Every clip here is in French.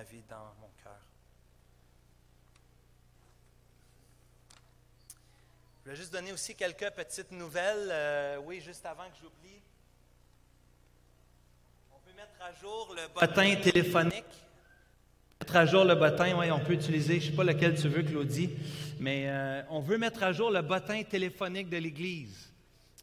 ma vie, dans mon cœur. Je voulais juste donner aussi quelques petites nouvelles. Oui, juste avant que j'oublie. On peut mettre à jour le bottin téléphonique. Mettre à jour le bottin, oui, on peut utiliser, je ne sais pas lequel tu veux, Claudie, mais on veut mettre à jour le bottin téléphonique de l'Église.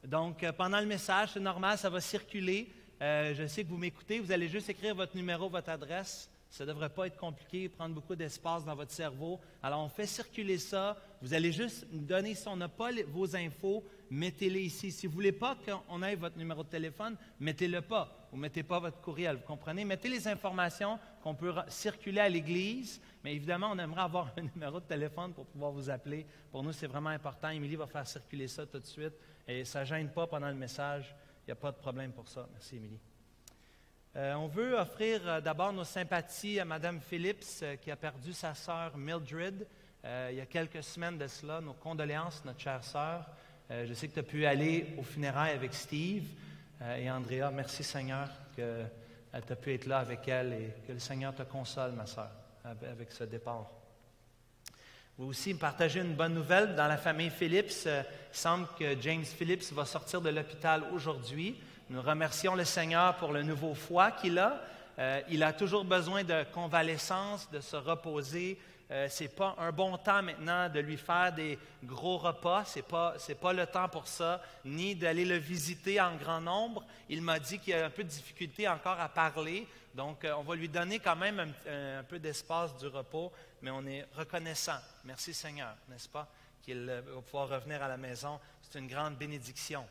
Donc, pendant le message, c'est normal, ça va circuler. Je sais que vous m'écoutez, vous allez juste écrire votre numéro, votre adresse. Ça ne devrait pas être compliqué, prendre beaucoup d'espace dans votre cerveau. Alors, on fait circuler ça. Vous allez juste nous donner, si on n'a pas vos infos, mettez-les ici. Si vous ne voulez pas qu'on ait votre numéro de téléphone, mettez-le pas. Vous ne mettez pas votre courriel, vous comprenez? Mettez les informations qu'on peut circuler à l'Église, mais évidemment, on aimerait avoir un numéro de téléphone pour pouvoir vous appeler. Pour nous, c'est vraiment important. Émilie va faire circuler ça tout de suite. Et ça ne gêne pas pendant le message. Il n'y a pas de problème pour ça. Merci, Émilie. On veut offrir d'abord nos sympathies à Mme Phillips qui a perdu sa sœur Mildred il y a quelques semaines de cela. Nos condoléances, notre chère sœur. Je sais que tu as pu aller aux funérailles avec Steve et Andrea. Merci Seigneur que tu as pu être là avec elle et que le Seigneur te console, ma sœur, avec ce départ. Vous aussi me partagez une bonne nouvelle dans la famille Phillips. Il semble que James Phillips va sortir de l'hôpital aujourd'hui. Nous remercions le Seigneur pour le nouveau foie qu'il a. Il a toujours besoin de convalescence, de se reposer. Ce n'est pas un bon temps maintenant de lui faire des gros repas. Ce n'est pas le temps pour ça, ni d'aller le visiter en grand nombre. Il m'a dit qu'il a un peu de difficulté encore à parler. Donc, on va lui donner quand même un peu d'espace du repos, mais on est reconnaissant. Merci Seigneur, n'est-ce pas, qu'il va pouvoir revenir à la maison. C'est une grande bénédiction.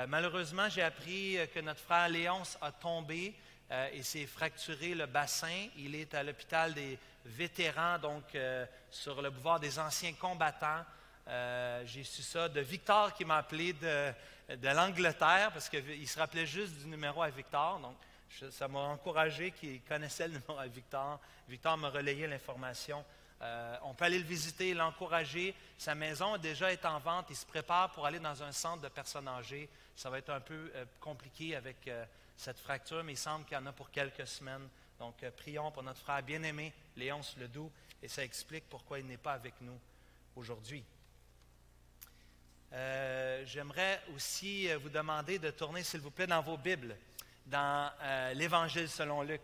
Malheureusement, j'ai appris que notre frère Léonce a tombé et s'est fracturé le bassin. Il est à l'hôpital des vétérans, donc sur le boulevard des anciens combattants. J'ai su ça de Victor qui m'a appelé de l'Angleterre parce qu'il se rappelait juste du numéro à Victor. Donc, ça m'a encouragé qu'il connaissait le numéro à Victor. Victor m'a relayé l'information. On peut aller le visiter, l'encourager. Sa maison déjà est en vente. Il se prépare pour aller dans un centre de personnes âgées. Ça va être un peu compliqué avec cette fracture, mais il semble qu'il y en a pour quelques semaines. Donc, prions pour notre frère bien-aimé, Léonce Ledoux, et ça explique pourquoi il n'est pas avec nous aujourd'hui. J'aimerais aussi vous demander de tourner, s'il vous plaît, dans vos Bibles, dans l'Évangile selon Luc.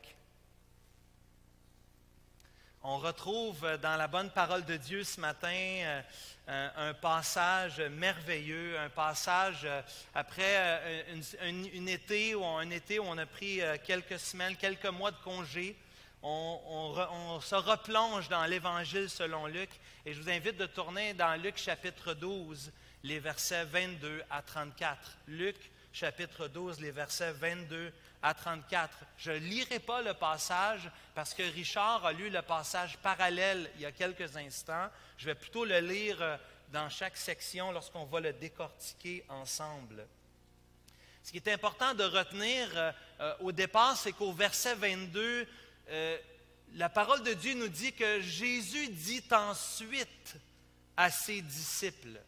On retrouve dans la bonne parole de Dieu ce matin un passage merveilleux, un passage après un été où on a pris quelques semaines, quelques mois de congé. On se replonge dans l'Évangile selon Luc et je vous invite de tourner dans Luc chapitre 12, les versets 22 à 34. Luc chapitre 12, les versets 22 à 34. Je ne lirai pas le passage parce que Richard a lu le passage parallèle il y a quelques instants. Je vais plutôt le lire dans chaque section lorsqu'on va le décortiquer ensemble. Ce qui est important de retenir au départ, c'est qu'au verset 22, la parole de Dieu nous dit que Jésus dit ensuite à ses disciples.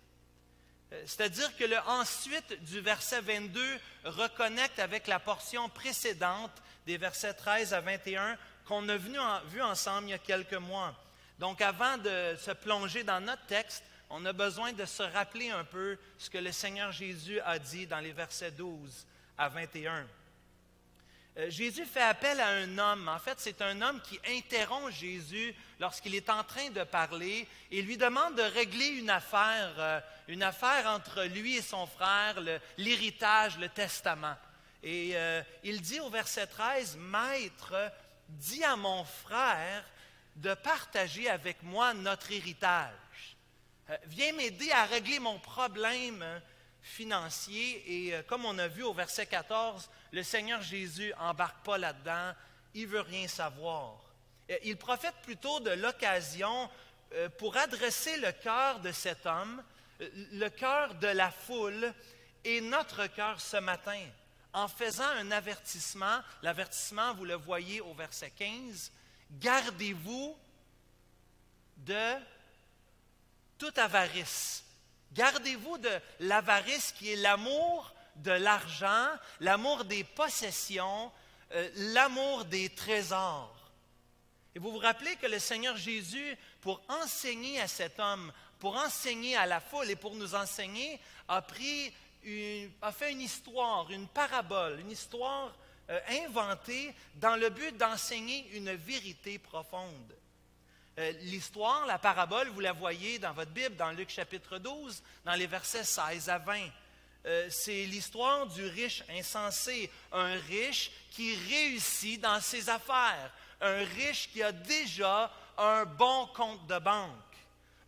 C'est-à-dire que le ensuite du verset 22 reconnecte avec la portion précédente des versets 13 à 21 qu'on a vu ensemble il y a quelques mois. Donc avant de se plonger dans notre texte, on a besoin de se rappeler un peu ce que le Seigneur Jésus a dit dans les versets 12 à 21. Jésus fait appel à un homme. En fait, c'est un homme qui interrompt Jésus lorsqu'il est en train de parler et lui demande de régler une affaire entre lui et son frère, l'héritage, le testament. Et il dit au verset 13, « Maître, dis à mon frère de partager avec moi notre héritage. Viens m'aider à régler mon problème financier. » Et comme on a vu au verset 14, le Seigneur Jésus n'embarque pas là-dedans, il ne veut rien savoir. Il profite plutôt de l'occasion pour adresser le cœur de cet homme, le cœur de la foule et notre cœur ce matin, en faisant un avertissement. L'avertissement, vous le voyez au verset 15, « Gardez-vous de toute avarice. » Gardez-vous de l'avarice qui est l'amour de l'argent, l'amour des possessions, l'amour des trésors. Et vous vous rappelez que le Seigneur Jésus, pour enseigner à cet homme, pour enseigner à la foule et pour nous enseigner, a fait une histoire, une parabole, une histoire inventée dans le but d'enseigner une vérité profonde. L'histoire, la parabole, vous la voyez dans votre Bible, dans Luc chapitre 12, dans les versets 16 à 20. C'est l'histoire du riche insensé, un riche qui réussit dans ses affaires, un riche qui a déjà un bon compte de banque,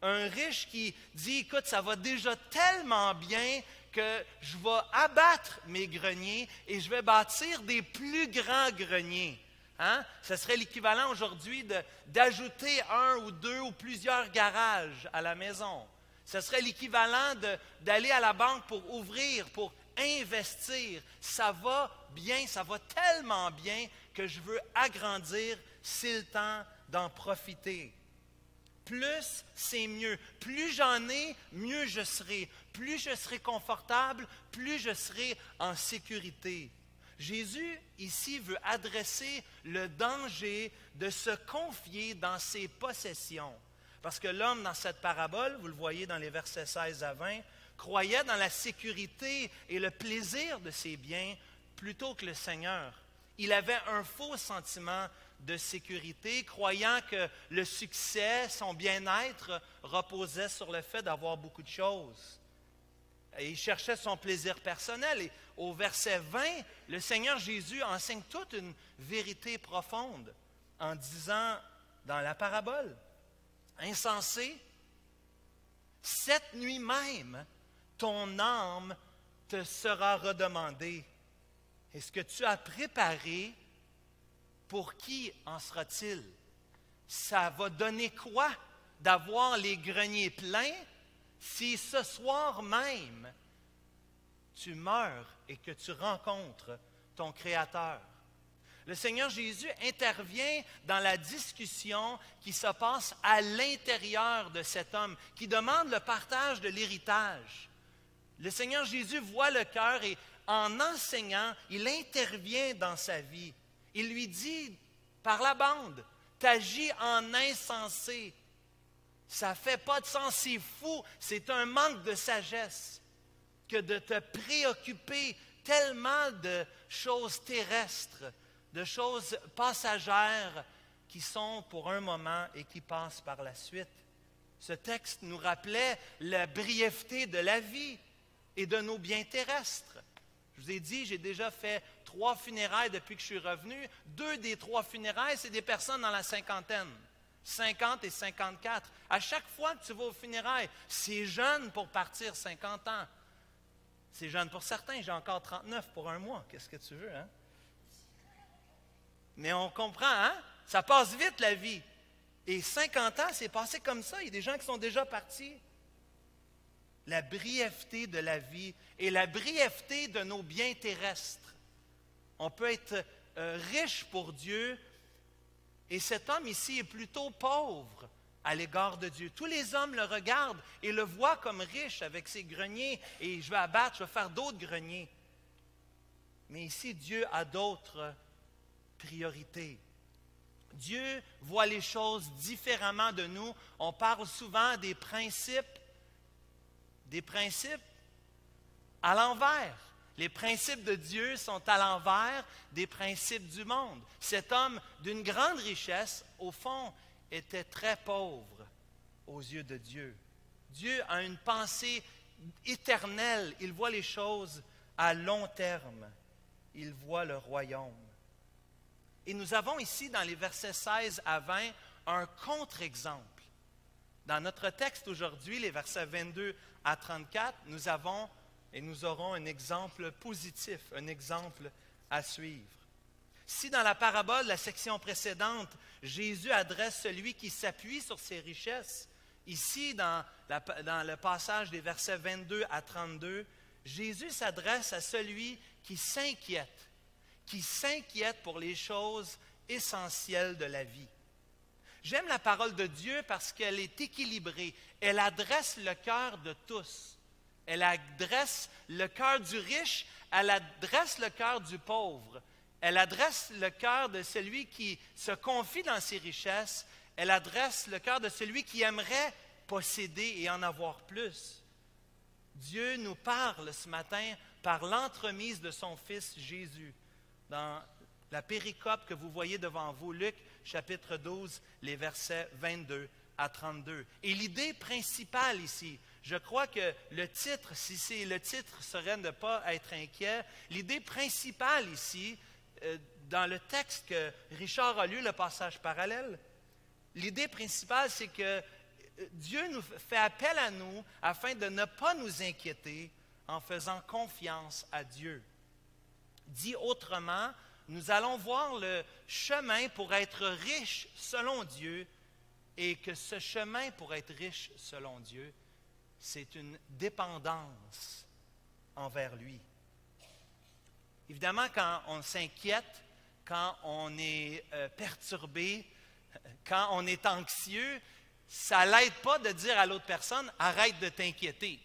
un riche qui dit, écoute, ça va déjà tellement bien que je vais abattre mes greniers et je vais bâtir des plus grands greniers. Hein? Ce serait l'équivalent aujourd'hui d'ajouter un ou deux ou plusieurs garages à la maison. Ce serait l'équivalent d'aller à la banque pour ouvrir, pour investir. Ça va bien, ça va tellement bien que je veux agrandir, c'est le temps d'en profiter. Plus, c'est mieux. Plus j'en ai, mieux je serai. Plus je serai confortable, plus je serai en sécurité. Jésus, ici, veut adresser le danger de se confier dans ses possessions. Parce que l'homme, dans cette parabole, vous le voyez dans les versets 16 à 20, croyait dans la sécurité et le plaisir de ses biens plutôt que le Seigneur. Il avait un faux sentiment de sécurité, croyant que le succès, son bien-être, reposait sur le fait d'avoir beaucoup de choses. Et il cherchait son plaisir personnel. Et au verset 20, le Seigneur Jésus enseigne toute une vérité profonde en disant dans la parabole, « Insensé, cette nuit même, ton âme te sera redemandée. Et ce que tu as préparé, pour qui en sera-t-il? Ça va donner quoi d'avoir les greniers pleins si ce soir même tu meurs et que tu rencontres ton Créateur? » Le Seigneur Jésus intervient dans la discussion qui se passe à l'intérieur de cet homme, qui demande le partage de l'héritage. Le Seigneur Jésus voit le cœur et en enseignant, il intervient dans sa vie. Il lui dit par la bande, « T'agis en insensé. » Ça ne fait pas de sens, c'est fou, c'est un manque de sagesse que de te préoccuper tellement de choses terrestres, de choses passagères qui sont pour un moment et qui passent par la suite. Ce texte nous rappelait la brièveté de la vie et de nos biens terrestres. Je vous ai dit, j'ai déjà fait 3 funérailles depuis que je suis revenu. 2 des 3 funérailles, c'est des personnes dans la cinquantaine. 50 et 54. À chaque fois que tu vas aux funérailles, c'est jeune pour partir 50 ans. C'est jeune pour certains, j'ai encore 39 pour un mois. Qu'est-ce que tu veux, hein? Mais on comprend, hein? Ça passe vite, la vie. Et 50 ans, c'est passé comme ça. Il y a des gens qui sont déjà partis. La brièveté de la vie et la brièveté de nos biens terrestres. On peut être riche pour Dieu, et cet homme ici est plutôt pauvre à l'égard de Dieu. Tous les hommes le regardent et le voient comme riche avec ses greniers, et je vais abattre, je vais faire d'autres greniers. Mais ici, Dieu a d'autres priorités. Dieu voit les choses différemment de nous. On parle souvent des principes à l'envers. Les principes de Dieu sont à l'envers des principes du monde. Cet homme d'une grande richesse, au fond, était très pauvre aux yeux de Dieu. Dieu a une pensée éternelle. Il voit les choses à long terme. Il voit le royaume. Et nous avons ici, dans les versets 16 à 20, un contre-exemple. Dans notre texte aujourd'hui, les versets 22 à 34, nous aurons un exemple positif, un exemple à suivre. Si dans la parabole, la section précédente, Jésus adresse celui qui s'appuie sur ses richesses, ici, dans le passage des versets 22 à 32, Jésus s'adresse à celui qui s'inquiète pour les choses essentielles de la vie. J'aime la parole de Dieu parce qu'elle est équilibrée. Elle adresse le cœur de tous. Elle adresse le cœur du riche, elle adresse le cœur du pauvre. Elle adresse le cœur de celui qui se confie dans ses richesses. Elle adresse le cœur de celui qui aimerait posséder et en avoir plus. Dieu nous parle ce matin par l'entremise de son Fils Jésus. Dans la péricope que vous voyez devant vous, Luc chapitre 12, les versets 22 à 32. Et l'idée principale ici, je crois que le titre, si le titre serait de ne pas être inquiet, l'idée principale ici, dans le texte que Richard a lu, le passage parallèle, l'idée principale, c'est que Dieu nous fait appel à nous afin de ne pas nous inquiéter en faisant confiance à Dieu. Dit autrement, nous allons voir le chemin pour être riche selon Dieu et que ce chemin pour être riche selon Dieu, c'est une dépendance envers lui. Évidemment, quand on s'inquiète, quand on est perturbé, quand on est anxieux, ça ne l'aide pas de dire à l'autre personne « arrête de t'inquiéter ».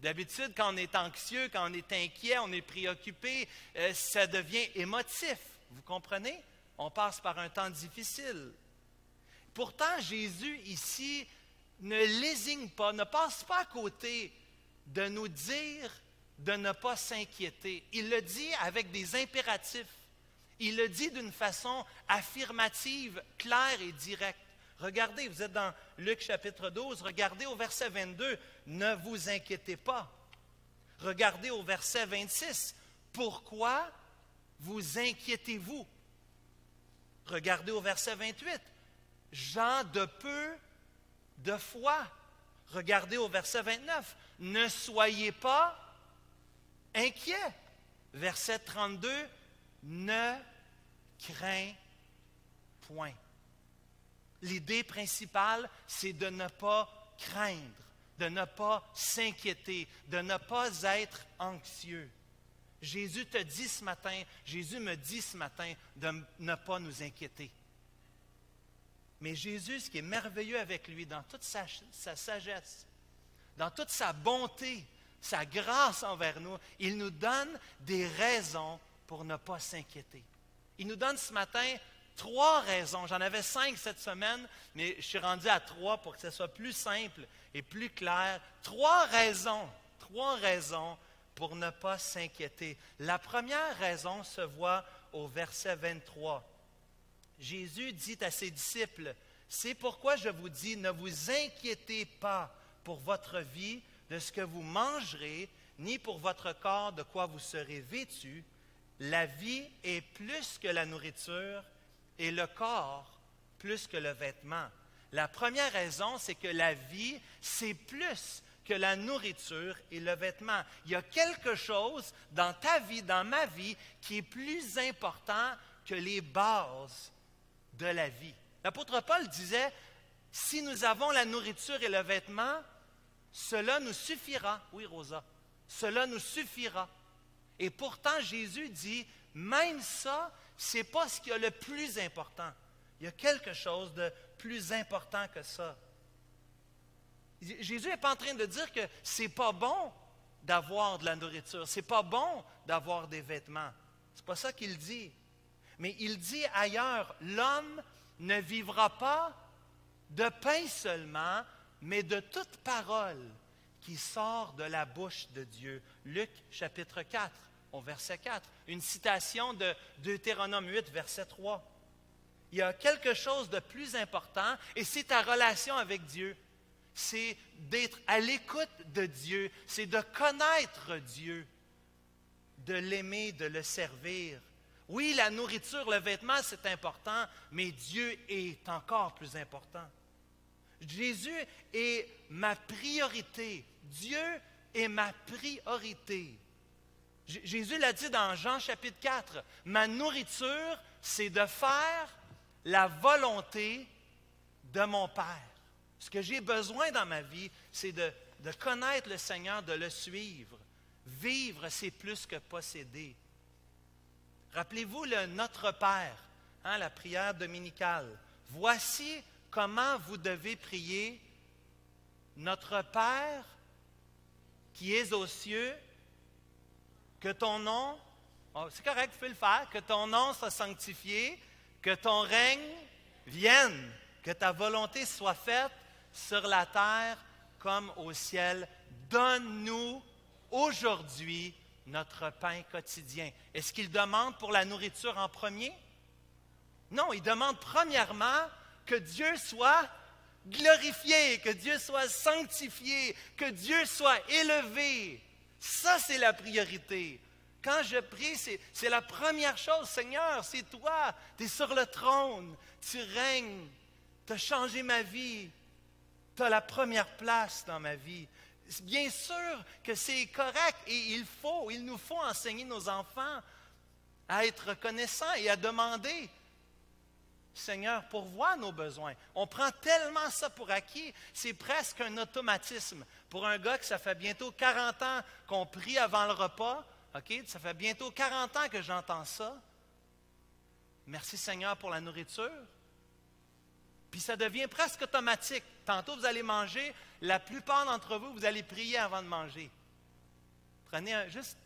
D'habitude, quand on est anxieux, quand on est inquiet, on est préoccupé, ça devient émotif. Vous comprenez? On passe par un temps difficile. Pourtant, Jésus ici ne lésigne pas, ne passe pas à côté de nous dire de ne pas s'inquiéter. Il le dit avec des impératifs. Il le dit d'une façon affirmative, claire et directe. Regardez, vous êtes dans Luc chapitre 12, regardez au verset 22, « Ne vous inquiétez pas ». Regardez au verset 26, « Pourquoi vous inquiétez-vous » Regardez au verset 28, « Gens de peu de foi ». Regardez au verset 29, « Ne soyez pas inquiets ». Verset 32, « Ne crains point ». L'idée principale, c'est de ne pas craindre, de ne pas s'inquiéter, de ne pas être anxieux. Jésus te dit ce matin, Jésus me dit ce matin de ne pas nous inquiéter. Mais Jésus, ce qui est merveilleux avec lui, dans toute sa sagesse, dans toute sa bonté, sa grâce envers nous, il nous donne des raisons pour ne pas s'inquiéter. Il nous donne ce matin 3 raisons. J'en avais 5 cette semaine, mais je suis rendu à 3 pour que ce soit plus simple et plus clair. 3 raisons pour ne pas s'inquiéter. La première raison se voit au verset 23. Jésus dit à ses disciples, « C'est pourquoi je vous dis, ne vous inquiétez pas pour votre vie de ce que vous mangerez, ni pour votre corps de quoi vous serez vêtus. La vie est plus que la nourriture, et le corps plus que le vêtement. » La première raison, c'est que la vie, c'est plus que la nourriture et le vêtement. Il y a quelque chose dans ta vie, dans ma vie, qui est plus important que les bases de la vie. L'apôtre Paul disait, « Si nous avons la nourriture et le vêtement, cela nous suffira. » Oui, Rosa, cela nous suffira. Et pourtant, Jésus dit, même ça, ce n'est pas ce qui est le plus important. Il y a quelque chose de plus important que ça. Jésus n'est pas en train de dire que ce n'est pas bon d'avoir de la nourriture, ce n'est pas bon d'avoir des vêtements. Ce n'est pas ça qu'il dit. Mais il dit ailleurs, l'homme ne vivra pas de pain seulement, mais de toute parole qui sort de la bouche de Dieu. Luc chapitre 4. Au verset 4, une citation de Deutéronome 8, verset 3. Il y a quelque chose de plus important et c'est ta relation avec Dieu. C'est d'être à l'écoute de Dieu, c'est de connaître Dieu, de l'aimer, de le servir. Oui, la nourriture, le vêtement, c'est important, mais Dieu est encore plus important. Jésus est ma priorité. Dieu est ma priorité. Jésus l'a dit dans Jean chapitre 4, « Ma nourriture, c'est de faire la volonté de mon Père. » Ce que j'ai besoin dans ma vie, c'est de connaître le Seigneur, de le suivre. Vivre, c'est plus que posséder. Rappelez-vous le Notre Père, la prière dominicale. « Voici comment vous devez prier. Notre Père qui es aux cieux, que ton nom C'est correct, vous pouvez le faire. Que ton nom soit sanctifié, que ton règne vienne, que ta volonté soit faite sur la terre comme au ciel. Donne-nous aujourd'hui notre pain quotidien. Est-ce qu'il demande pour la nourriture en premier? Non, il demande premièrement que Dieu soit glorifié, que Dieu soit sanctifié, que Dieu soit élevé. Ça, c'est la priorité. Quand je prie, c'est la première chose. Seigneur, c'est toi, tu es sur le trône, tu règnes, tu as changé ma vie, tu as la première place dans ma vie. Bien sûr que c'est correct et il nous faut enseigner nos enfants à être reconnaissants et à demander. Seigneur, pourvois nos besoins. On prend tellement ça pour acquis, c'est presque un automatisme. Pour un gars que ça fait bientôt 40 ans qu'on prie avant le repas, OK, ça fait bientôt 40 ans que j'entends ça. Merci Seigneur pour la nourriture. Puis ça devient presque automatique. Tantôt, vous allez manger. La plupart d'entre vous, vous allez prier avant de manger. Prenez juste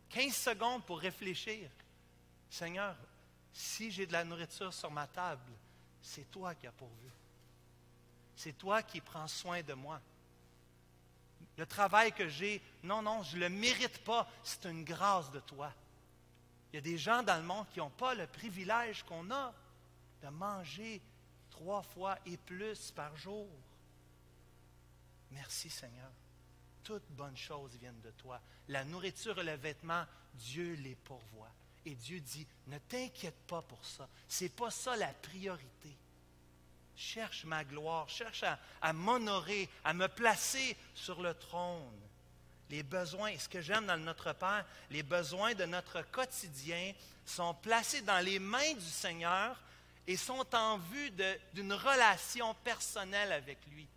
15 secondes pour réfléchir. Seigneur, si j'ai de la nourriture sur ma table, c'est toi qui as pourvu. C'est toi qui prends soin de moi. Le travail que j'ai, non, je ne le mérite pas. C'est une grâce de toi. Il y a des gens dans le monde qui n'ont pas le privilège qu'on a de manger 3 fois et plus par jour. Merci Seigneur. Toutes bonnes choses viennent de toi. La nourriture et le vêtement, Dieu les pourvoit. Et Dieu dit, ne t'inquiète pas pour ça. Ce n'est pas ça la priorité. Cherche ma gloire, cherche à m'honorer, à me placer sur le trône. Les besoins, ce que j'aime dans Notre Père, les besoins de notre quotidien sont placés dans les mains du Seigneur et sont en vue d'une relation personnelle avec lui.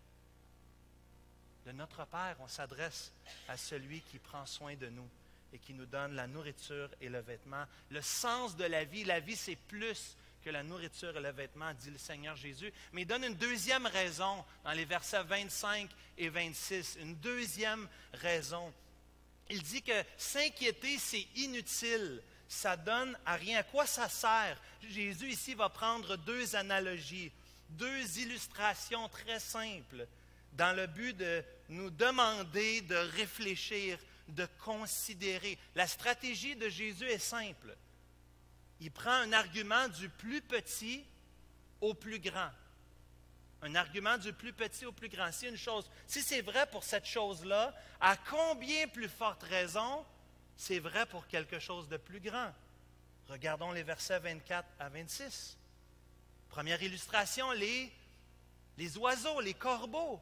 De notre Père, on s'adresse à celui qui prend soin de nous et qui nous donne la nourriture et le vêtement. Le sens de la vie, c'est plus que la nourriture et le vêtement, dit le Seigneur Jésus. Mais il donne une deuxième raison dans les versets 25 et 26. Une deuxième raison. Il dit que s'inquiéter, c'est inutile. Ça donne à rien. À quoi ça sert? Jésus ici va prendre 2 analogies, 2 illustrations très simples dans le but de nous demander de réfléchir, de considérer. La stratégie de Jésus est simple. Il prend un argument du plus petit au plus grand. Un argument du plus petit au plus grand. Si une chose, si c'est vrai pour cette chose-là, à combien plus forte raison c'est vrai pour quelque chose de plus grand? Regardons les versets 24 à 26. Première illustration, les oiseaux, les corbeaux.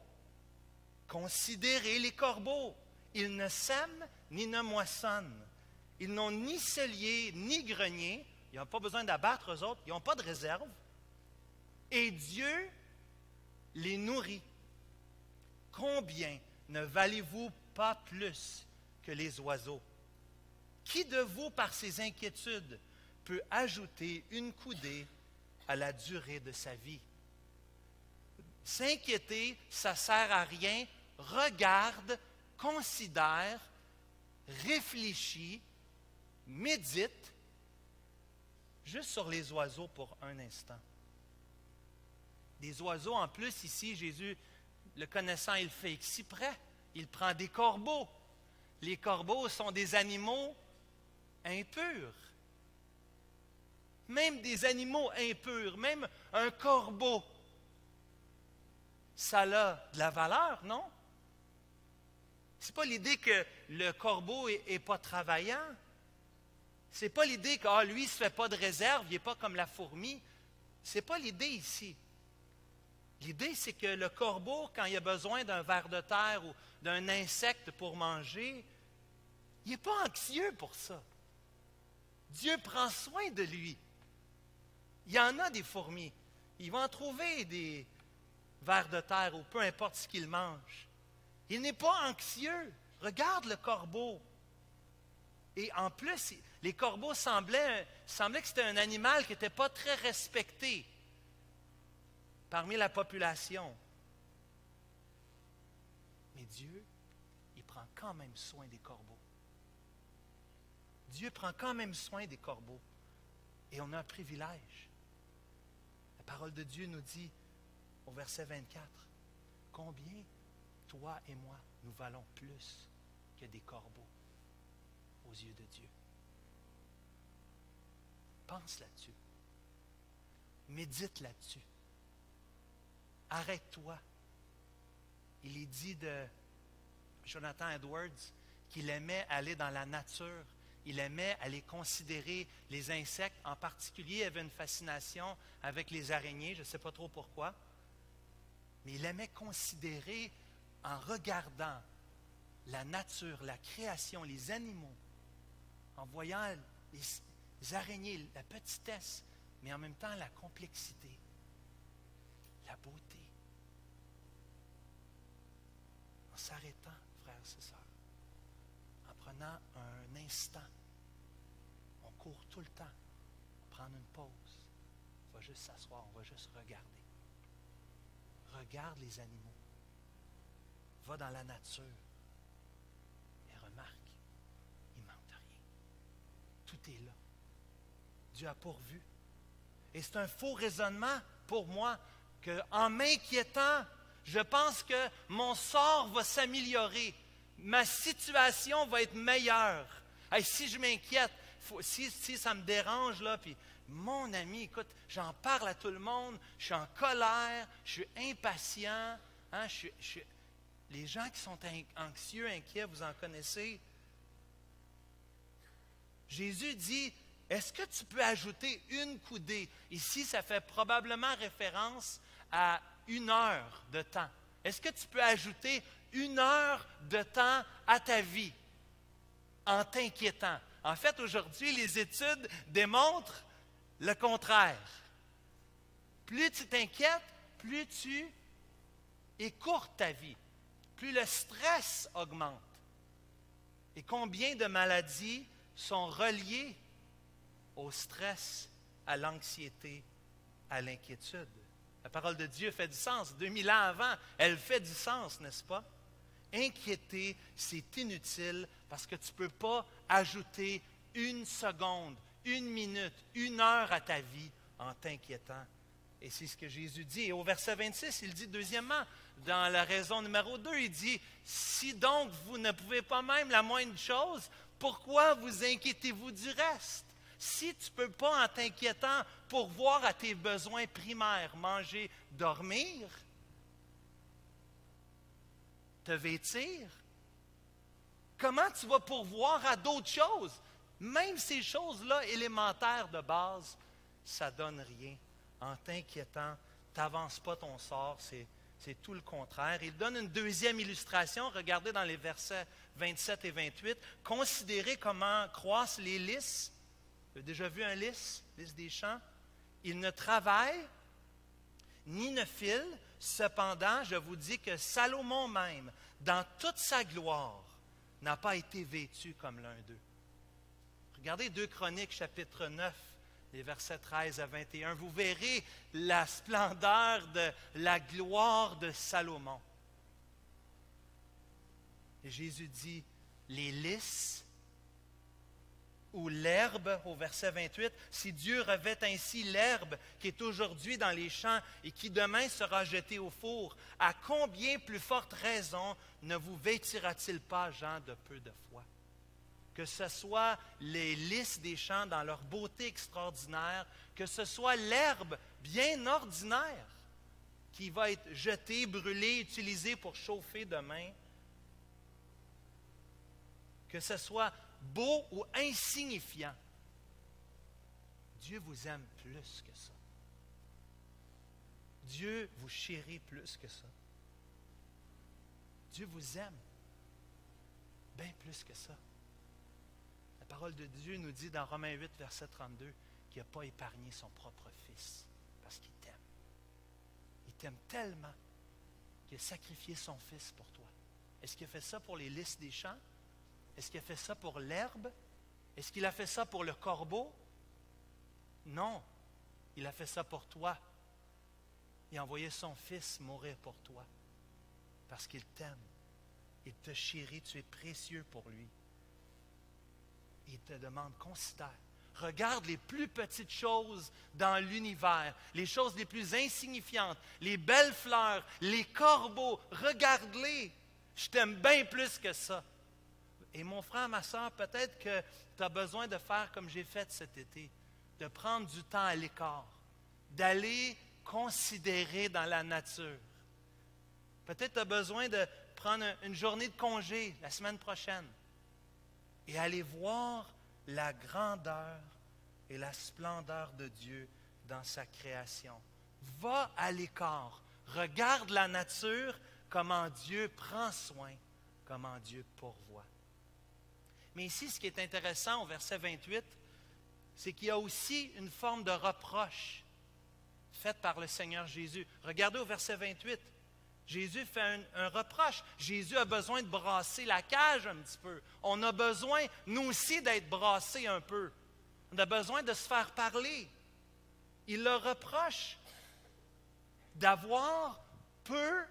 Considérez les corbeaux. Ils ne sèment ni ne moissonnent. Ils n'ont ni cellier ni grenier. Ils n'ont pas besoin d'abattre eux autres. Ils n'ont pas de réserve. Et Dieu les nourrit. Combien ne valez-vous pas plus que les oiseaux? Qui de vous, par ses inquiétudes, peut ajouter une coudée à la durée de sa vie? S'inquiéter, ça ne sert à rien. Regarde, considère, réfléchis, médite juste sur les oiseaux pour un instant. Des oiseaux, en plus, ici, Jésus, le connaissant, il le fait exprès. Il prend des corbeaux. Les corbeaux sont des animaux impurs. Même des animaux impurs, même un corbeau, ça a de la valeur, non? Ce n'est pas l'idée que le corbeau n'est pas travaillant. Ce n'est pas l'idée que lui, il ne se fait pas de réserve, il n'est pas comme la fourmi. Ce n'est pas l'idée ici. L'idée, c'est que le corbeau, quand il a besoin d'un ver de terre ou d'un insecte pour manger, il n'est pas anxieux pour ça. Dieu prend soin de lui. Il y en a des fourmis. Il va en trouver des vers de terre ou peu importe ce qu'il mange. Il n'est pas anxieux. Regarde le corbeau. Et en plus, les corbeaux semblaient que c'était un animal qui n'était pas très respecté parmi la population. Mais Dieu, il prend quand même soin des corbeaux. Dieu prend quand même soin des corbeaux. Et on a un privilège. La parole de Dieu nous dit au verset 24, combien toi et moi, nous valons plus que des corbeaux aux yeux de Dieu. Pense là-dessus. Médite là-dessus. Arrête-toi. Il est dit de Jonathan Edwards qu'il aimait aller dans la nature. Il aimait aller considérer les insectes. En particulier, il avait une fascination avec les araignées. Je ne sais pas trop pourquoi. Mais il aimait considérer, en regardant la nature, la création, les animaux, en voyant les araignées, la petitesse, mais en même temps la complexité, la beauté. En s'arrêtant, frères et sœurs, en prenant un instant, on court tout le temps, prendre une pause, on va juste s'asseoir, on va juste regarder. Regarde les animaux, va dans la nature et remarque, il ne manque de rien. Tout est là. Dieu a pourvu. Et c'est un faux raisonnement pour moi qu'en m'inquiétant, je pense que mon sort va s'améliorer. Ma situation va être meilleure. Hey, si je m'inquiète, si ça me dérange, là, puis mon ami, écoute, j'en parle à tout le monde, je suis en colère, je suis impatient. Hein, les gens qui sont anxieux, inquiets, vous en connaissez. Jésus dit, est-ce que tu peux ajouter une coudée? Ici, ça fait probablement référence à 1 heure de temps. Est-ce que tu peux ajouter 1 heure de temps à ta vie en t'inquiétant? En fait, aujourd'hui, les études démontrent le contraire. Plus tu t'inquiètes, plus tu écourtes ta vie, plus le stress augmente. Et combien de maladies sont reliées au stress, à l'anxiété, à l'inquiétude? La parole de Dieu fait du sens. 2000 ans avant, elle fait du sens, n'est-ce pas? Inquiéter, c'est inutile parce que tu ne peux pas ajouter 1 seconde, 1 minute, 1 heure à ta vie en t'inquiétant. Et c'est ce que Jésus dit. Et au verset 26, il dit deuxièmement, dans la raison numéro 2, il dit, si donc vous ne pouvez pas même la moindre chose, pourquoi vous inquiétez-vous du reste? Si tu ne peux pas, en t'inquiétant, pourvoir à tes besoins primaires, manger, dormir, te vêtir, comment tu vas pourvoir à d'autres choses? Même ces choses-là élémentaires de base, ça ne donne rien. En t'inquiétant, tu n'avances pas ton sort, c'est tout le contraire. Il donne une deuxième illustration, regardez dans les versets 27 et 28. Considérez comment croissent les lys. Vous avez déjà vu un lys des champs? Il ne travaille ni ne file. Cependant, je vous dis que Salomon même, dans toute sa gloire, n'a pas été vêtu comme l'un d'eux. Regardez 2 Chroniques, chapitre 9, les versets 13 à 21. Vous verrez la splendeur de la gloire de Salomon. Et Jésus dit, les lys ou l'herbe, au verset 28, si Dieu revêt ainsi l'herbe qui est aujourd'hui dans les champs et qui demain sera jetée au four, à combien plus forte raison ne vous vêtira-t-il pas, gens de peu de foi? Que ce soit les lys des champs dans leur beauté extraordinaire, que ce soit l'herbe bien ordinaire qui va être jetée, brûlée, utilisée pour chauffer demain, que ce soit beau ou insignifiant, Dieu vous aime plus que ça. Dieu vous chérit plus que ça. Dieu vous aime bien plus que ça. La parole de Dieu nous dit dans Romains 8, verset 32, qu'il n'a pas épargné son propre Fils parce qu'il t'aime. Il t'aime tellement qu'il a sacrifié son Fils pour toi. Est-ce qu'il a fait ça pour les lys des champs? Est-ce qu'il a fait ça pour l'herbe? Est-ce qu'il a fait ça pour le corbeau? Non. Il a fait ça pour toi. Il a envoyé son Fils mourir pour toi. Parce qu'il t'aime. Il te chérit. Tu es précieux pour lui. Il te demande, considère. Regarde les plus petites choses dans l'univers, les choses les plus insignifiantes, les belles fleurs, les corbeaux. Regarde-les. Je t'aime bien plus que ça. Et mon frère, ma soeur, peut-être que tu as besoin de faire comme j'ai fait cet été, de prendre du temps à l'écart, d'aller considérer dans la nature. Peut-être tu as besoin de prendre une journée de congé la semaine prochaine et aller voir la grandeur et la splendeur de Dieu dans sa création. Va à l'écart, regarde la nature, comment Dieu prend soin, comment Dieu pourvoit. Mais ici, ce qui est intéressant au verset 28, c'est qu'il y a aussi une forme de reproche faite par le Seigneur Jésus. Regardez au verset 28. Jésus fait un reproche. Jésus a besoin de brasser la cage un petit peu. On a besoin, nous aussi, d'être brassés un peu. On a besoin de se faire parler. Il leur reproche d'avoir peu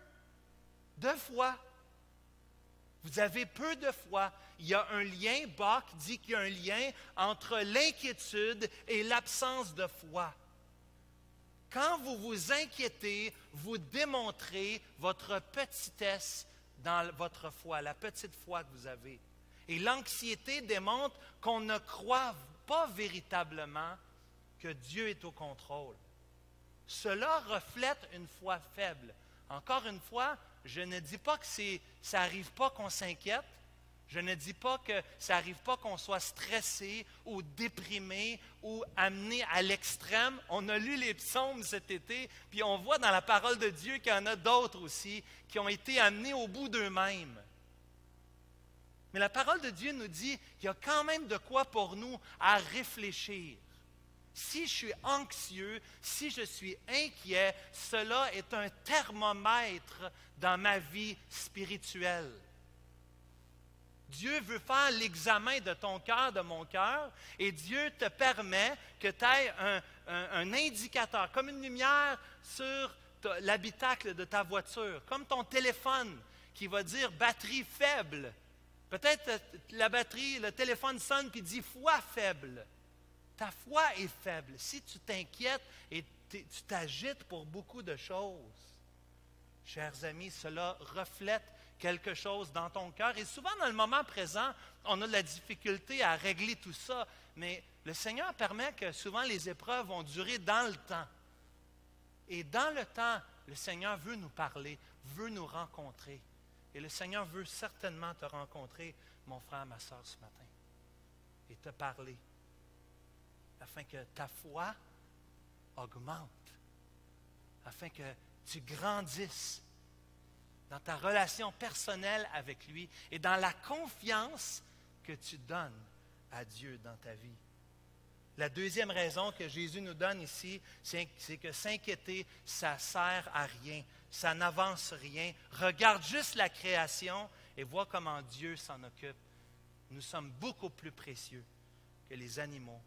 de foi. Vous avez peu de foi. Il y a un lien, Bach dit qu'il y a un lien entre l'inquiétude et l'absence de foi. Quand vous vous inquiétez, vous démontrez votre petitesse dans votre foi, la petite foi que vous avez. Et l'anxiété démontre qu'on ne croit pas véritablement que Dieu est au contrôle. Cela reflète une foi faible. Encore une fois, je ne dis pas que ça n'arrive pas qu'on s'inquiète. Je ne dis pas que ça n'arrive pas qu'on soit stressé ou déprimé ou amené à l'extrême. On a lu les psaumes cet été, puis on voit dans la parole de Dieu qu'il y en a d'autres aussi qui ont été amenés au bout d'eux-mêmes. Mais la parole de Dieu nous dit qu'il y a quand même de quoi pour nous à réfléchir. Si je suis anxieux, si je suis inquiet, cela est un thermomètre dans ma vie spirituelle. Dieu veut faire l'examen de ton cœur, de mon cœur, et Dieu te permet que tu aies un indicateur, comme une lumière sur l'habitacle de ta voiture, comme ton téléphone qui va dire batterie faible. Peut-être la batterie, le téléphone sonne et dit foi faible. Ta foi est faible. Si tu t'inquiètes et tu t'agites pour beaucoup de choses, chers amis, cela reflète quelque chose dans ton cœur. Et souvent, dans le moment présent, on a de la difficulté à régler tout ça. Mais le Seigneur permet que souvent les épreuves vont durer dans le temps. Et dans le temps, le Seigneur veut nous parler, veut nous rencontrer. Et le Seigneur veut certainement te rencontrer, mon frère, ma soeur, ce matin. Et te parler. Afin que ta foi augmente. Afin que tu grandisses dans ta relation personnelle avec lui et dans la confiance que tu donnes à Dieu dans ta vie. La deuxième raison que Jésus nous donne ici, c'est que s'inquiéter, ça ne sert à rien, ça n'avance rien. Regarde juste la création et vois comment Dieu s'en occupe. Nous sommes beaucoup plus précieux que les animaux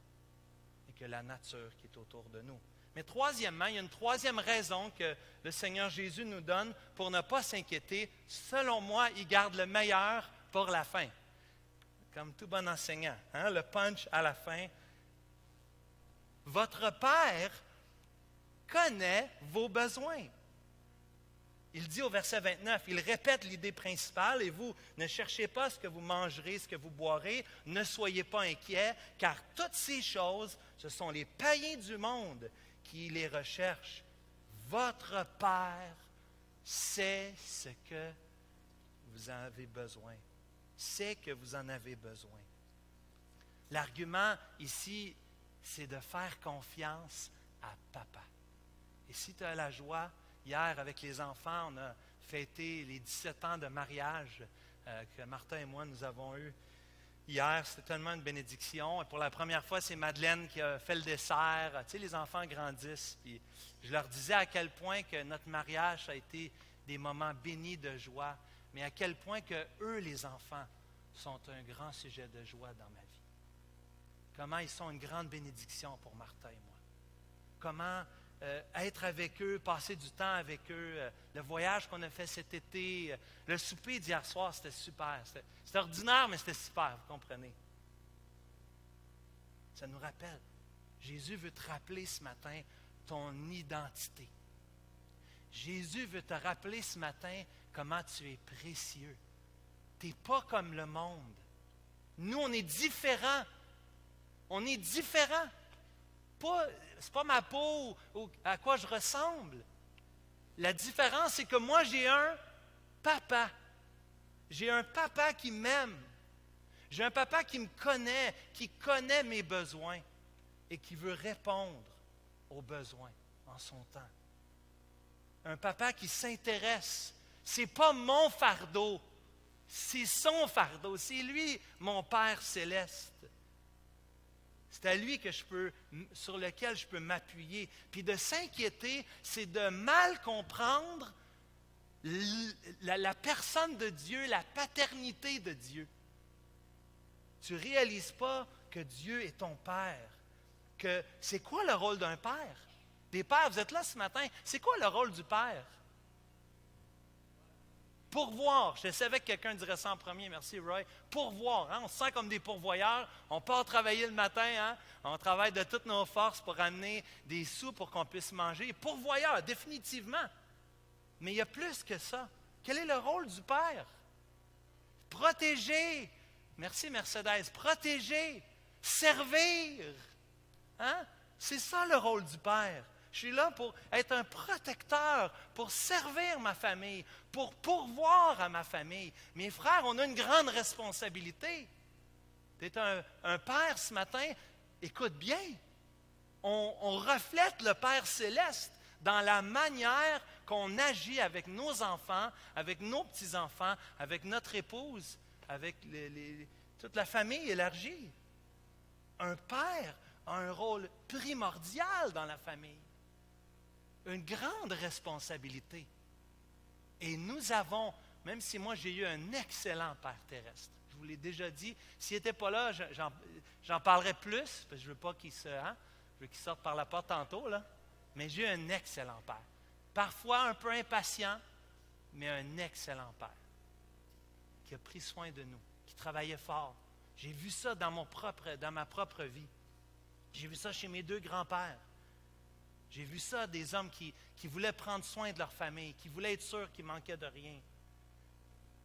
et que la nature qui est autour de nous. Mais troisièmement, il y a une troisième raison que le Seigneur Jésus nous donne pour ne pas s'inquiéter. Selon moi, il garde le meilleur pour la fin. Comme tout bon enseignant, hein? Le punch à la fin. Votre Père connaît vos besoins. Il dit au verset 29, il répète l'idée principale, et vous ne cherchez pas ce que vous mangerez, ce que vous boirez, ne soyez pas inquiets, car toutes ces choses, ce sont les païens du monde qui les recherchent. Votre Père sait ce que vous en avez besoin, sait que vous en avez besoin. L'argument ici, c'est de faire confiance à Papa. Et si tu as la joie, hier, avec les enfants, on a fêté les 17 ans de mariage que Martin et moi, nous avons eu hier. C'était tellement une bénédiction. Et pour la première fois, c'est Madeleine qui a fait le dessert. Tu sais, les enfants grandissent. Puis je leur disais à quel point que notre mariage a été des moments bénis de joie, mais à quel point que eux, les enfants, sont un grand sujet de joie dans ma vie. Comment ils sont une grande bénédiction pour Martin et moi. Comment être avec eux, passer du temps avec eux, le voyage qu'on a fait cet été, le souper d'hier soir, c'était super. C'était ordinaire, mais c'était super, vous comprenez. Ça nous rappelle. Jésus veut te rappeler ce matin ton identité. Jésus veut te rappeler ce matin comment tu es précieux. Tu n'es pas comme le monde. Nous, on est différents. On est différents. Ce n'est pas ma peau ou à quoi je ressemble. La différence, c'est que moi, j'ai un papa. J'ai un papa qui m'aime. J'ai un papa qui me connaît, qui connaît mes besoins et qui veut répondre aux besoins en son temps. Un papa qui s'intéresse. Ce n'est pas mon fardeau, c'est son fardeau. C'est lui, mon Père céleste. C'est à lui sur lequel je peux m'appuyer. Puis de s'inquiéter, c'est de mal comprendre la personne de Dieu, la paternité de Dieu. Tu ne réalises pas que Dieu est ton Père. C'est quoi le rôle d'un père? Des pères, vous êtes là ce matin. C'est quoi le rôle du père? Pourvoir. Je savais que quelqu'un dirait ça en premier. Merci, Roy. Pourvoir. Hein? On se sent comme des pourvoyeurs. On part travailler le matin. Hein? On travaille de toutes nos forces pour amener des sous pour qu'on puisse manger. Pourvoyeur, définitivement. Mais il y a plus que ça. Quel est le rôle du père? Protéger. Merci, Mercedes. Protéger. Servir. Hein? C'est ça le rôle du père. Je suis là pour être un protecteur, pour servir ma famille, pour pourvoir à ma famille. Mes frères, on a une grande responsabilité. Tu es un père ce matin, écoute bien, on reflète le Père céleste dans la manière qu'on agit avec nos enfants, avec nos petits-enfants, avec notre épouse, avec toute la famille élargie. Un père a un rôle primordial dans la famille. Une grande responsabilité. Et nous avons, même si moi j'ai eu un excellent père terrestre, je vous l'ai déjà dit, s'il n'était pas là, j'en parlerai plus, parce que je ne veux pas qu'il je veux qu'il sorte par la porte tantôt, là. Mais j'ai eu un excellent père. Parfois un peu impatient, mais un excellent père. Qui a pris soin de nous, qui travaillait fort. J'ai vu ça dans ma propre vie. J'ai vu ça chez mes deux grands-pères. J'ai vu ça des hommes qui voulaient prendre soin de leur famille, qui voulaient être sûrs qu'ils manquaient de rien.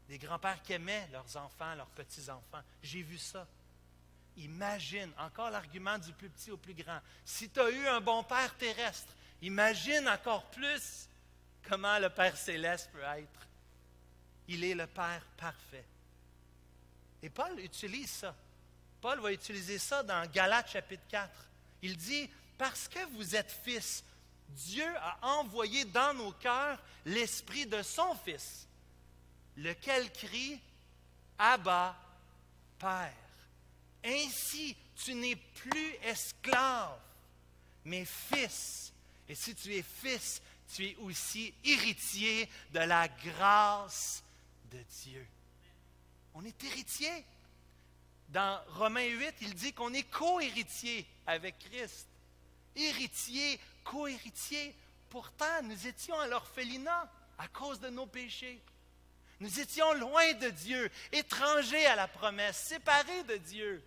Des grands-pères qui aimaient leurs enfants, leurs petits-enfants. J'ai vu ça. Imagine, encore l'argument du plus petit au plus grand. Si tu as eu un bon Père terrestre, imagine encore plus comment le Père céleste peut être. Il est le Père parfait. Et Paul utilise ça. Paul va utiliser ça dans Galates chapitre 4. Il dit, parce que vous êtes fils, Dieu a envoyé dans nos cœurs l'esprit de son Fils, lequel crie, Abba, Père. Ainsi, tu n'es plus esclave, mais fils. Et si tu es fils, tu es aussi héritier de la grâce de Dieu. On est héritier. Dans Romains 8, il dit qu'on est co-héritier avec Christ. Héritier, co-héritier. Pourtant, nous étions à l'orphelinat à cause de nos péchés. Nous étions loin de Dieu, étrangers à la promesse, séparés de Dieu.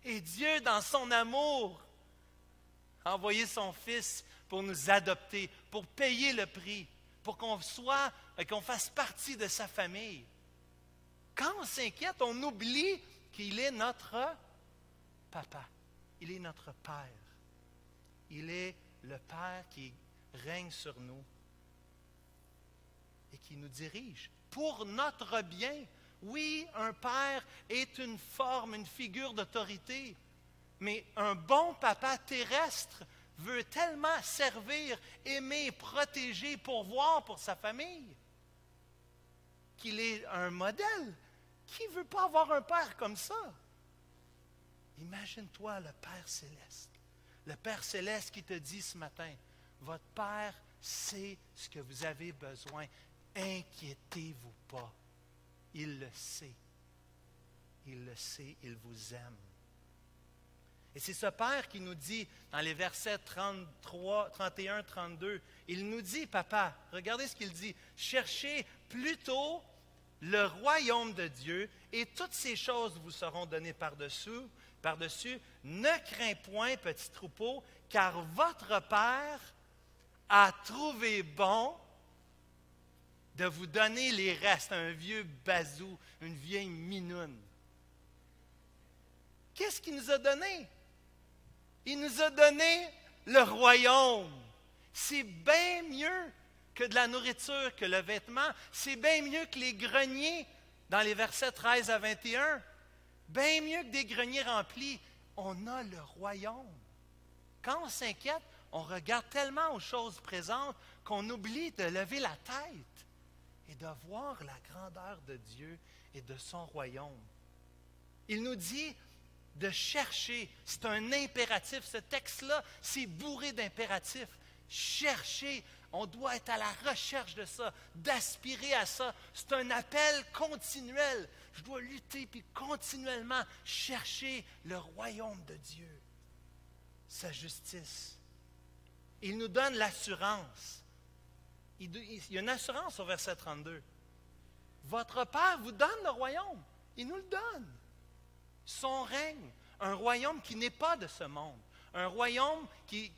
Et Dieu, dans son amour, a envoyé son Fils pour nous adopter, pour payer le prix, pour qu'on fasse partie de sa famille. Quand on s'inquiète, on oublie qu'il est notre papa. Il est notre Père. Il est le Père qui règne sur nous et qui nous dirige pour notre bien. Oui, un père est une forme, une figure d'autorité, mais un bon papa terrestre veut tellement servir, aimer, protéger, pourvoir pour sa famille, qu'il est un modèle. Qui ne veut pas avoir un père comme ça? Imagine-toi le Père céleste. Le Père céleste qui te dit ce matin, votre Père sait ce que vous avez besoin. Inquiétez-vous pas. Il le sait. Il le sait, il vous aime. Et c'est ce Père qui nous dit, dans les versets 33, 31, 32, il nous dit, papa, regardez ce qu'il dit, cherchez plutôt le royaume de Dieu et toutes ces choses vous seront données par-dessus par-dessus, ne crains point, petit troupeau, car votre Père a trouvé bon de vous donner les restes, un vieux bazou, une vieille minoune. Qu'est-ce qu'il nous a donné? Il nous a donné le royaume. C'est bien mieux que de la nourriture, que le vêtement. C'est bien mieux que les greniers dans les versets 13 à 21. Bien mieux que des greniers remplis. On a le royaume. Quand on s'inquiète, on regarde tellement aux choses présentes qu'on oublie de lever la tête et de voir la grandeur de Dieu et de son royaume. Il nous dit de chercher, c'est un impératif. Ce texte-là, c'est bourré d'impératifs. Chercher, on doit être à la recherche de ça, d'aspirer à ça. C'est un appel continuel. Je dois lutter puis continuellement chercher le royaume de Dieu, sa justice. Il nous donne l'assurance. Il y a une assurance au verset 32. Votre Père vous donne le royaume. Il nous le donne. Son règne, un royaume qui n'est pas de ce monde, un royaume qui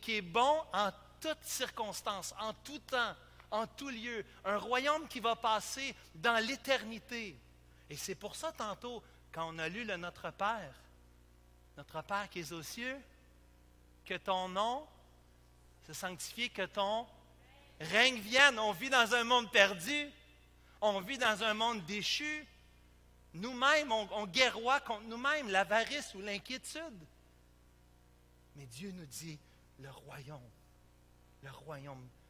est bon en toutes circonstances, en tout temps, en tout lieu, un royaume qui va passer dans l'éternité. Et c'est pour ça, tantôt, quand on a lu le Notre Père qui est aux cieux, que ton nom se sanctifie, que ton règne vienne. On vit dans un monde perdu, on vit dans un monde déchu. Nous-mêmes, on guerroie contre nous-mêmes, l'avarice ou l'inquiétude. Mais Dieu nous dit, le royaume,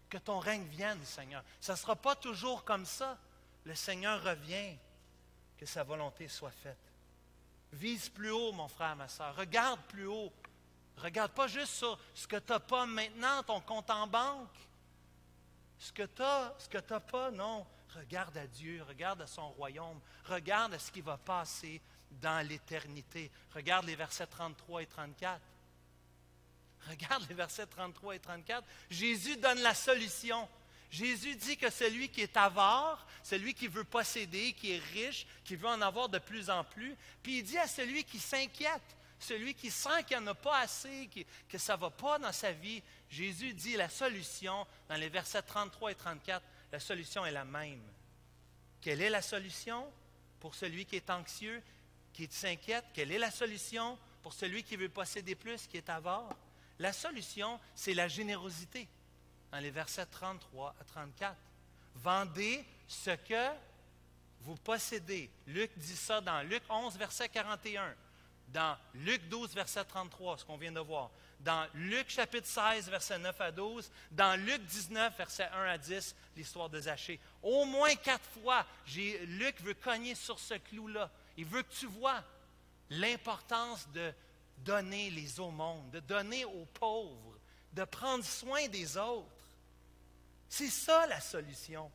que ton règne vienne, Seigneur. Ça ne sera pas toujours comme ça. Le Seigneur revient, que sa volonté soit faite. Vise plus haut, mon frère, ma soeur. Regarde plus haut. Regarde pas juste sur ce que tu n'as pas maintenant, ton compte en banque. Ce que tu n'as pas, non. Regarde à Dieu, regarde à son royaume, regarde à ce qui va passer dans l'éternité. Regarde les versets 33 et 34. Regarde les versets 33 et 34. Jésus donne la solution. Jésus dit que celui qui est avare, celui qui veut posséder, qui est riche, qui veut en avoir de plus en plus, puis il dit à celui qui s'inquiète, celui qui sent qu'il n'y en a pas assez, que ça ne va pas dans sa vie, Jésus dit la solution, dans les versets 33 et 34, la solution est la même. Quelle est la solution pour celui qui est anxieux, qui s'inquiète? Quelle est la solution pour celui qui veut posséder plus, qui est avare? La solution, c'est la générosité, dans les versets 33 à 34. Vendez ce que vous possédez. Luc dit ça dans Luc 11, verset 41. Dans Luc 12, verset 33, ce qu'on vient de voir. Dans Luc chapitre 16, verset 9 à 12. Dans Luc 19, verset 1 à 10, l'histoire de Zachée. Au moins 4 fois, Luc veut cogner sur ce clou-là. Il veut que tu vois l'importance de donner les aumônes, de donner aux pauvres, de prendre soin des autres. C'est ça la solution.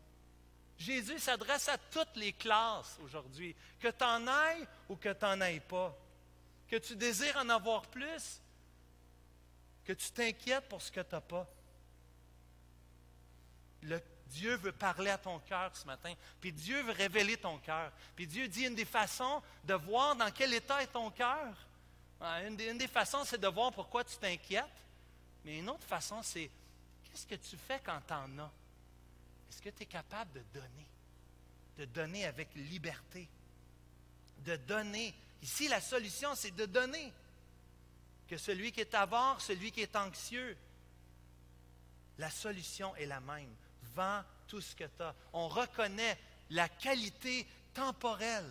Jésus s'adresse à toutes les classes aujourd'hui, que tu en ailles ou que tu n'en ailles pas. Que tu désires en avoir plus, que tu t'inquiètes pour ce que tu n'as pas. Dieu veut parler à ton cœur ce matin, puis Dieu veut révéler ton cœur. Puis Dieu dit une des façons de voir dans quel état est ton cœur. Une des façons, c'est de voir pourquoi tu t'inquiètes. Mais une autre façon, c'est qu'est-ce que tu fais quand tu en as? Est-ce que tu es capable de donner? De donner avec liberté. De donner. Ici, la solution, c'est de donner. Que celui qui est avare, celui qui est anxieux, la solution est la même. Vends tout ce que tu as. On reconnaît la qualité temporelle.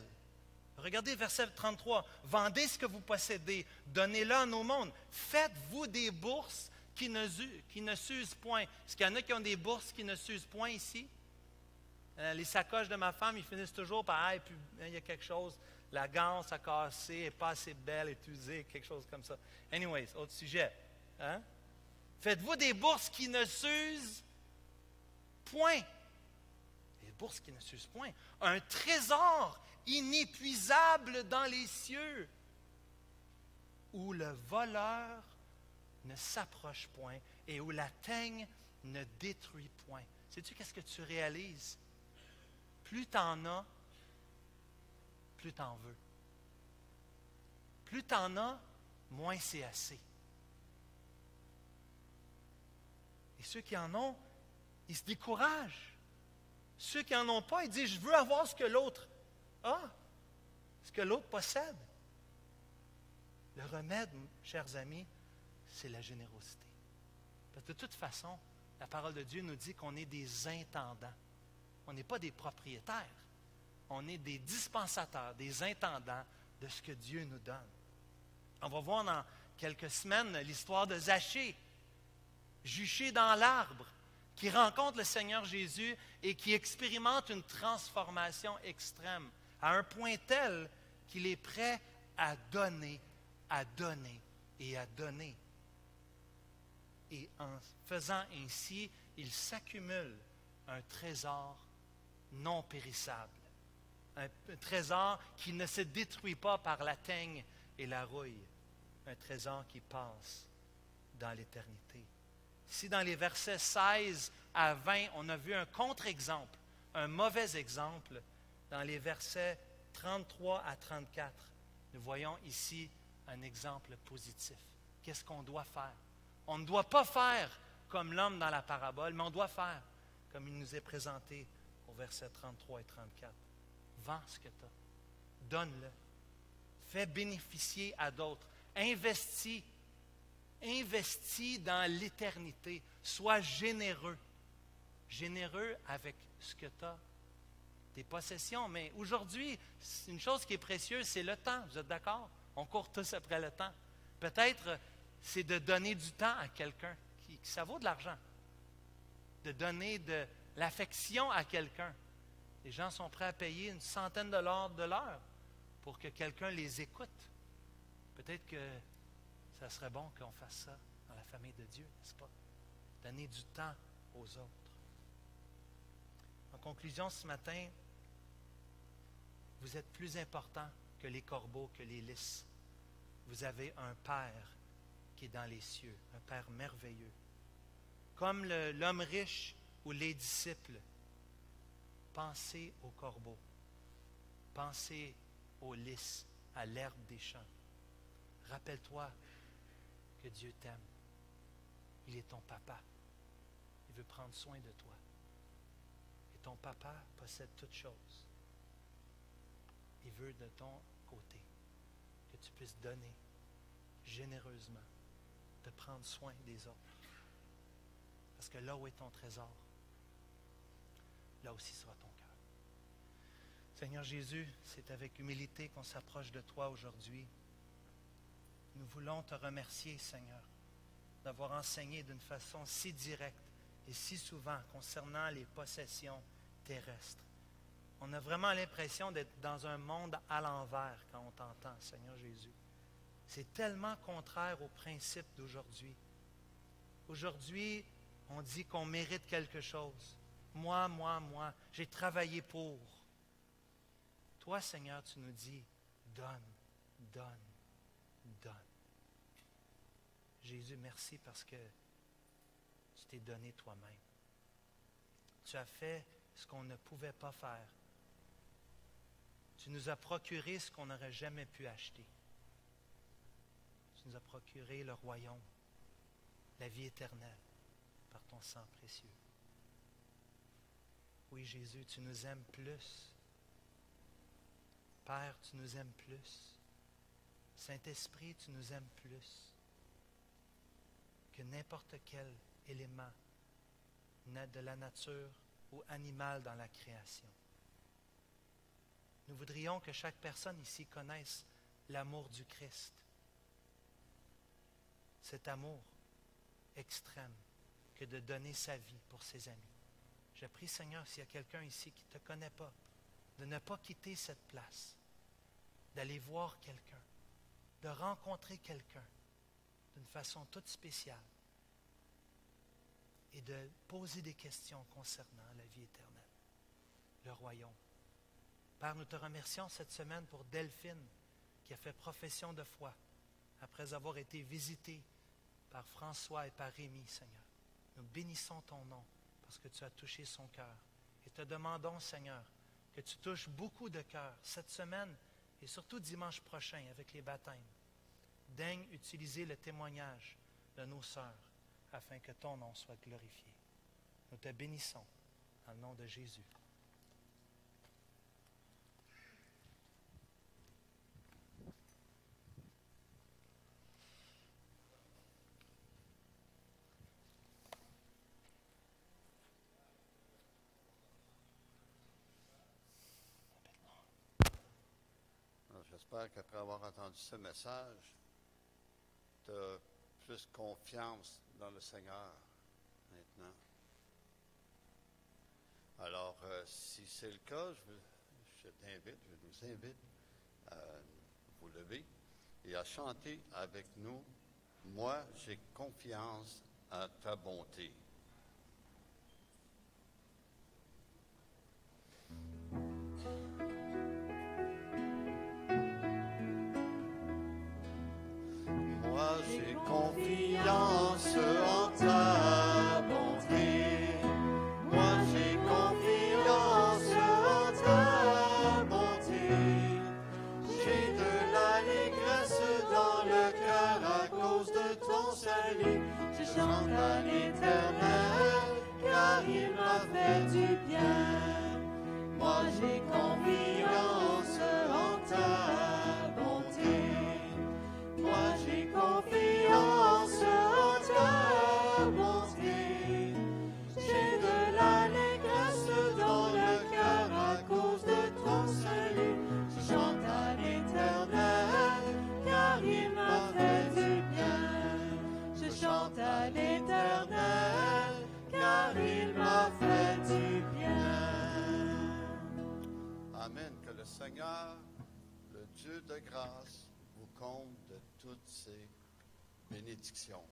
Regardez verset 33. Vendez ce que vous possédez, donnez-le en aumône. Faites-vous des bourses qui ne s'usent point. Est-ce qu'il y en a qui ont des bourses qui ne s'usent point ici? Les sacoches de ma femme, ils finissent toujours par « puis il y a quelque chose, la ganse a cassé, elle n'est pas assez belle, est usée, quelque chose comme ça. » Anyways, autre sujet. Hein? Faites-vous des bourses qui ne s'usent point. Des bourses qui ne s'usent point. Un trésor inépuisable dans les cieux, où le voleur ne s'approche point et où la teigne ne détruit point. Sais-tu qu'est-ce que tu réalises? Plus tu en as, plus tu en veux. Plus tu en as, moins c'est assez. Et ceux qui en ont, ils se découragent. Ceux qui n'en ont pas, ils disent, je veux avoir ce que l'autre a, ce que l'autre possède. Le remède, chers amis, c'est la générosité. Parce que de toute façon, la parole de Dieu nous dit qu'on est des intendants. On n'est pas des propriétaires. On est des dispensateurs, des intendants de ce que Dieu nous donne. On va voir dans quelques semaines l'histoire de Zachée, juché dans l'arbre, qui rencontre le Seigneur Jésus et qui expérimente une transformation extrême, à un point tel qu'il est prêt à donner et à donner. Et en faisant ainsi, il s'accumule un trésor non périssable, un trésor qui ne se détruit pas par la teigne et la rouille, un trésor qui passe dans l'éternité. Ici, dans les versets 16 à 20, on a vu un contre-exemple, un mauvais exemple. Dans les versets 33 à 34, nous voyons ici un exemple positif. Qu'est-ce qu'on doit faire? On ne doit pas faire comme l'homme dans la parabole, mais on doit faire comme il nous est présenté au verset 33 et 34. Vends ce que tu as. Donne-le. Fais bénéficier à d'autres. Investis dans l'éternité. Sois généreux. Généreux avec ce que tu as, tes possessions. Mais aujourd'hui, une chose qui est précieuse, c'est le temps. Vous êtes d'accord? On court tous après le temps. Peut-être c'est de donner du temps à quelqu'un qui ça vaut de l'argent. De donner de l'affection à quelqu'un. Les gens sont prêts à payer une centaine de dollars de l'heure pour que quelqu'un les écoute. Peut-être que ça serait bon qu'on fasse ça dans la famille de Dieu, n'est-ce pas? Donner du temps aux autres. En conclusion, ce matin, vous êtes plus important que les corbeaux, que les lys. Vous avez un Père qui est dans les cieux, un Père merveilleux. Comme l'homme riche ou les disciples, pensez aux corbeaux, pensez aux lys, à l'herbe des champs. Rappelle-toi que Dieu t'aime. Il est ton papa. Il veut prendre soin de toi. Et ton papa possède toutes choses. Il veut de ton côté que tu puisses donner généreusement, de prendre soin des autres. Parce que là où est ton trésor, là aussi sera ton cœur. Seigneur Jésus, c'est avec humilité qu'on s'approche de toi aujourd'hui. Nous voulons te remercier, Seigneur, d'avoir enseigné d'une façon si directe et si souvent concernant les possessions terrestres. On a vraiment l'impression d'être dans un monde à l'envers quand on t'entend, Seigneur Jésus. C'est tellement contraire aux principes d'aujourd'hui. Aujourd'hui, on dit qu'on mérite quelque chose. Moi, j'ai travaillé pour. Toi, Seigneur, tu nous dis, donne. Jésus, merci parce que tu t'es donné toi-même. Tu as fait ce qu'on ne pouvait pas faire. Tu nous as procuré ce qu'on n'aurait jamais pu acheter. Tu nous as procuré le royaume, la vie éternelle, par ton sang précieux. Oui, Jésus, tu nous aimes plus. Père, tu nous aimes plus. Saint-Esprit, tu nous aimes plus que n'importe quel élément de la nature ou animal dans la création. Nous voudrions que chaque personne ici connaisse l'amour du Christ. Cet amour extrême que de donner sa vie pour ses amis. Je prie, Seigneur, s'il y a quelqu'un ici qui ne te connaît pas, de ne pas quitter cette place, d'aller voir quelqu'un, de rencontrer quelqu'un d'une façon toute spéciale et de poser des questions concernant la vie éternelle, le royaume. Père, nous te remercions cette semaine pour Delphine qui a fait profession de foi après avoir été visitée par François et par Rémi, Seigneur. Nous bénissons ton nom parce que tu as touché son cœur. Et te demandons, Seigneur, que tu touches beaucoup de cœurs cette semaine et surtout dimanche prochain avec les baptêmes. daigne utiliser le témoignage de nos sœurs afin que ton nom soit glorifié. Nous te bénissons dans le nom de Jésus. J'espère qu'après avoir entendu ce message, tu as plus confiance dans le Seigneur maintenant. Alors, si c'est le cas, je nous invite à vous lever et à chanter avec nous. Moi, j'ai confiance en ta bonté. Moi, j'ai confiance en ta bonté. Moi, j'ai confiance en ta bonté. J'ai de l'allégresse dans le cœur à cause de ton salut. Je chante à l'Éternel, car il m'a fait du bien. Moi, j'ai confiance en ta bonté. Moi, j'ai confiance en ta bonté. J'ai de l'allégresse dans le cœur à cause de ton salut. Je chante à l'Éternel, car il m'a fait du bien. Je chante à l'Éternel, car il m'a fait du bien. Amen. Que le Seigneur, le Dieu de grâce, vous comble de toutes ses bénédictions.